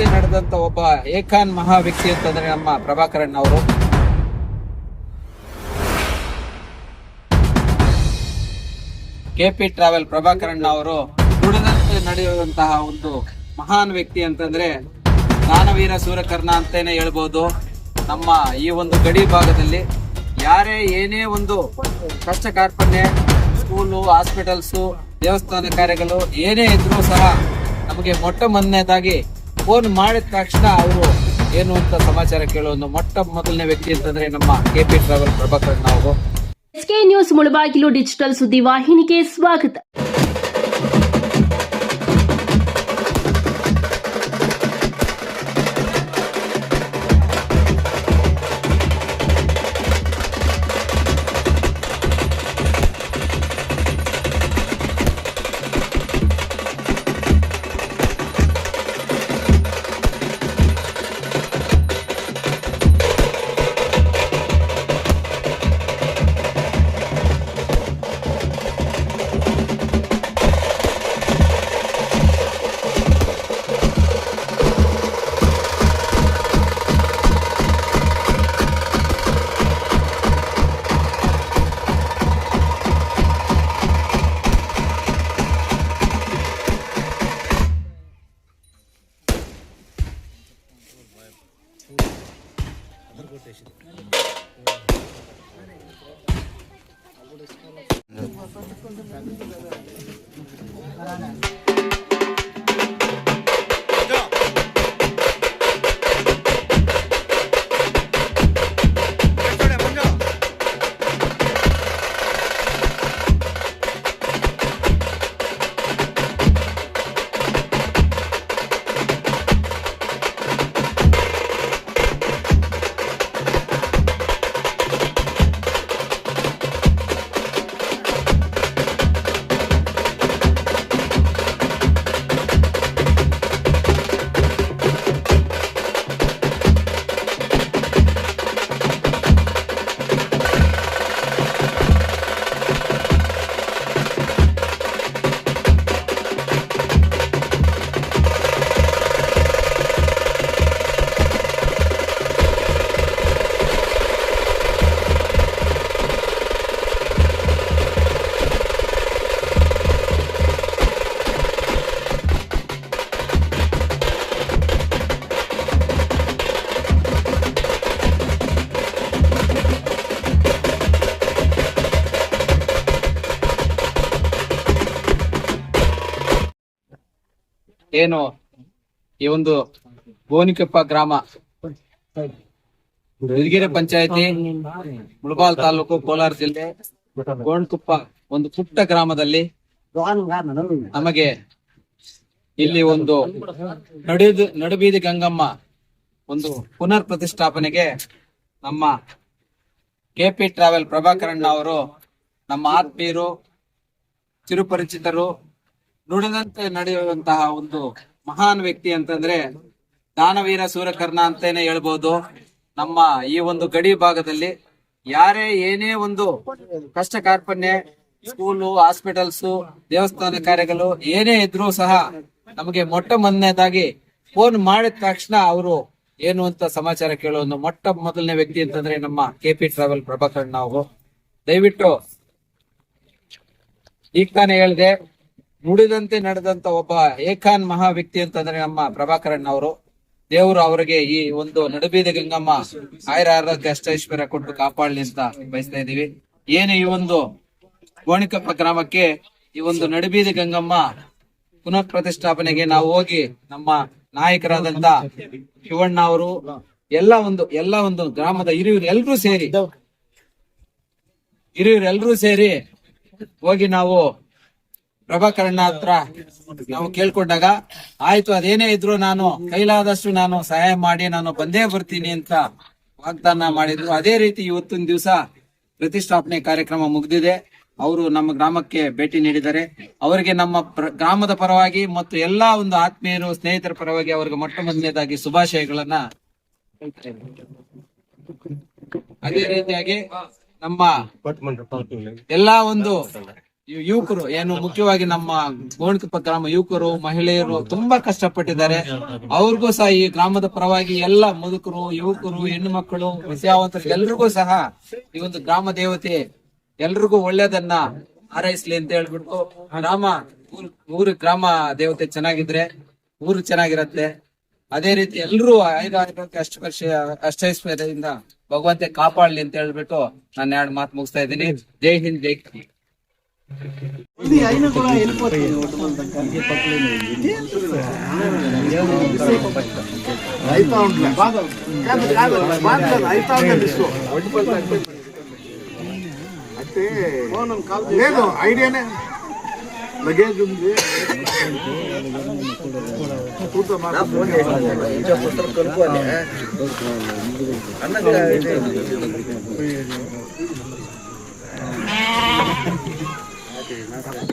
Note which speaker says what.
Speaker 1: ನುಡಿದಂತೆ ನಡೆದಂತ ಒಬ್ಬ ಏಕಾನ್ ಮಹಾ ವ್ಯಕ್ತಿ ಅಂತಂದ್ರೆ ನಮ್ಮ ಪ್ರಭಾಕರಣ್ಣ ಅವರು. ಕೆಪಿ ಟ್ರಾವೆಲ್ ಪ್ರಭಾಕರಣ್ಣ ಅವರು ನುಡಿದಂತೆ ನಡೆಯುವಂತಹ ಒಂದು ಮಹಾನ್ ವ್ಯಕ್ತಿ ಅಂತಂದ್ರೆ ದಾನವೀರ ಸೂರ್ಯಕರ್ಣ ಅಂತಾನೆ ಹೇಳ್ಬೋದು. ನಮ್ಮ ಈ ಒಂದು ಗಡಿ ಭಾಗದಲ್ಲಿ ಯಾರೇ ಏನೇ ಒಂದು ಕಷ್ಟ ಕಾರ್ಪಣ್ಯ, ಸ್ಕೂಲು, ಹಾಸ್ಪಿಟಲ್ಸು, ದೇವಸ್ಥಾನ ಕಾರ್ಯಗಳು ಏನೇ ಇದ್ರೂ ಸಹ ನಮಗೆ ಮೊಟ್ಟ ಮೊದಲನೇದಾಗಿ ಫೋನ್ ಮಾಡಿದ ತಕ್ಷಣ ಅವರು ಏನು ಅಂತ ಸಮಾಚಾರ ಕೇಳೋ ಒಂದು ಮೊಟ್ಟ ಮೊದಲನೇ ವ್ಯಕ್ತಿ ಅಂತಂದ್ರೆ ನಮ್ಮ ಕೆಪಿ ಟ್ರಾವೆಲ್ ಪ್ರಭಾಕರಣ್ಣ ಅವರು.
Speaker 2: SK ನ್ಯೂಸ್ ಮುಳಬಾಗಿಲು ಡಿಜಿಟಲ್ ಸುದ್ದಿ ವಾಹಿನಿಗೆ ಸ್ವಾಗತ.
Speaker 1: ಏನು ಈ ಒಂದು ಗೋನಿಕೊಪ್ಪ ಗ್ರಾಮ, ಯದಗಿರಿ ಪಂಚಾಯತಿ, ಮುಳಬಾಲ್ ತಾಲೂಕು, ಕೋಲಾರ ಜಿಲ್ಲೆ, ಗೋಣಿಕೊಪ್ಪ ಒಂದು ಪುಟ್ಟ ಗ್ರಾಮದಲ್ಲಿ ನಮಗೆ ಇಲ್ಲಿ ಒಂದು ನಡುಬೀದಿ ಗಂಗಮ್ಮ ಒಂದು ಪುನರ್ ಪ್ರತಿಷ್ಠಾಪನೆಗೆ ನಮ್ಮ ಕೆಪಿ ಟ್ರಾವೆಲ್ ಪ್ರಭಾಕರಣ್ಣ ಅವರು ನಮ್ಮ ಆತ್ಮೀಯರು, ಚಿರುಪರಿಚಿತರು, ನುಡಿದಂತೆ ನಡೆಯುವಂತಹ ಒಂದು ಮಹಾನ್ ವ್ಯಕ್ತಿ ಅಂತಂದ್ರೆ ದಾನವೀರ ಸೂರ್ಯಕರ್ಣ ಅಂತಾನೆ ಹೇಳ್ಬೋದು. ನಮ್ಮ ಈ ಒಂದು ಗಡಿ ಭಾಗದಲ್ಲಿ ಯಾರೇ ಏನೇ ಒಂದು ಕಷ್ಟ ಕಾರ್ಪಣ್ಯ, ಸ್ಕೂಲು, ಹಾಸ್ಪಿಟಲ್ಸು, ದೇವಸ್ಥಾನ ಕಾರ್ಯಗಳು ಏನೇ ಇದ್ರೂ ಸಹ ನಮಗೆ ಮೊಟ್ಟ ಮೊದಲನೇದಾಗಿ ಫೋನ್ ಮಾಡಿದ ತಕ್ಷಣ ಅವರು ಏನು ಅಂತ ಸಮಾಚಾರ ಕೇಳೋ ಒಂದು ಮೊಟ್ಟ ಮೊದಲನೇ ವ್ಯಕ್ತಿ ಅಂತಂದ್ರೆ ನಮ್ಮ ಕೆಪಿ ಟ್ರಾವೆಲ್ ಪ್ರಭಾಕರಣ್ಣ ಅವರು. ದಯವಿಟ್ಟು ಈಗ ತಾನೇ ಹೇಳಿದೆ, ನುಡಿದಂತೆ ನಡೆದಂತ ಒಬ್ಬ ಏಕಾನ್ ಮಹಾ ವ್ಯಕ್ತಿ ಅಂತಂದ್ರೆ ನಮ್ಮ ಪ್ರಭಾಕರಣ್ಣ ಅವರು. ದೇವರು ಅವರಿಗೆ ಈ ಒಂದು ನಡುಬೀದಿ ಗಂಗಮ್ಮ ಆರೋಗ್ಯ ಅಷ್ಟೈಶ್ವರ್ಯ ಕೊಟ್ಟು ಕಾಪಾಡಲಿ ಅಂತ ಬಯಸ್ತಾ ಇದೀವಿ. ಏನು ಈ ಒಂದು ಗೋಣಿಕೊಪ್ಪ ಗ್ರಾಮಕ್ಕೆ ಈ ಒಂದು ನಡುಬೀದಿ ಗಂಗಮ್ಮ ಪುನಃ ಪ್ರತಿಷ್ಠಾಪನೆಗೆ ನಾವು ಹೋಗಿ ನಮ್ಮ ನಾಯಕರಾದಂತ ಶಿವಣ್ಣ ಅವರು ಎಲ್ಲ ಒಂದು ಗ್ರಾಮದ ಹಿರಿಯರು ಎಲ್ಲರೂ ಸೇರಿ ಹೋಗಿ ನಾವು ಪ್ರಭಾಕರಣ್ಣ ಹತ್ರ ನಾವು ಕೇಳ್ಕೊಂಡಾಗ, ಆಯ್ತು ಅದೇನೇ ಇದ್ರು ನಾನು ಕೈಲಾದಷ್ಟು ನಾನು ಸಹಾಯ ಮಾಡಿ ನಾನು ಬಂದೇ ಬರ್ತೀನಿ ಅಂತ ವಾಗ್ದಾನ ಮಾಡಿದ್ರು. ಅದೇ ರೀತಿ ಇವತ್ತಿನ ದಿವಸ ಪ್ರತಿಷ್ಠಾಪನೆ ಕಾರ್ಯಕ್ರಮ ಮುಗಿದಿದೆ. ಅವರು ನಮ್ಮ ಗ್ರಾಮಕ್ಕೆ ಭೇಟಿ ನೀಡಿದ್ದಾರೆ. ಅವರಿಗೆ ನಮ್ಮ ಗ್ರಾಮದ ಪರವಾಗಿ ಮತ್ತು ಎಲ್ಲಾ ಒಂದು ಆತ್ಮೀಯರು, ಸ್ನೇಹಿತರ ಪರವಾಗಿ ಅವರಿಗೆ ಮೊಟ್ಟ ಮೊದಲನೇದಾಗಿ ಶುಭಾಶಯಗಳನ್ನ. ಅದೇ ರೀತಿಯಾಗಿ ನಮ್ಮ ಎಲ್ಲಾ ಒಂದು ಯುವಕರು ಏನು ಮುಖ್ಯವಾಗಿ ನಮ್ಮ ಗೋಣಿಕೊಪ್ಪ ಗ್ರಾಮ ಯುವಕರು ಮಹಿಳೆಯರು ತುಂಬಾ ಕಷ್ಟಪಟ್ಟಿದ್ದಾರೆ. ಅವ್ರಿಗೂ ಸಹ ಈ ಗ್ರಾಮದ ಪರವಾಗಿ ಎಲ್ಲ ಮುದುಕರು, ಯುವಕರು, ಹೆಣ್ಣು ಮಕ್ಕಳು, ವಿದ್ಯಾವಂತರು ಎಲ್ರಿಗೂ ಸಹ ಈ ಒಂದು ಗ್ರಾಮ ದೇವತೆ ಎಲ್ರಿಗೂ ಒಳ್ಳೇದನ್ನ ಹಾರೈಸ್ಲಿ ಅಂತ ಹೇಳ್ಬಿಟ್ಟು ಊರು ಗ್ರಾಮ ದೇವತೆ ಚೆನ್ನಾಗಿದ್ರೆ ಊರು ಚೆನ್ನಾಗಿರತ್ತೆ. ಅದೇ ರೀತಿ ಎಲ್ರೂ ಆಯುರಾರೋಗ್ಯ ಅಷ್ಟೈಶ್ವರ್ಯದಿಂದ ಭಗವಂತ ಕಾಪಾಡ್ಲಿ ಅಂತ ಹೇಳ್ಬಿಟ್ಟು ನಾನು 2 ಮಾತು ಮುಗಿಸ್ತಾ ಇದ್ದೀನಿ. ಜೈ ಹಿಂದ್, ಜೈ ಕರ್ನಾಟಕ.
Speaker 3: లేదు ఐడియానే లగేజ్ ఉంది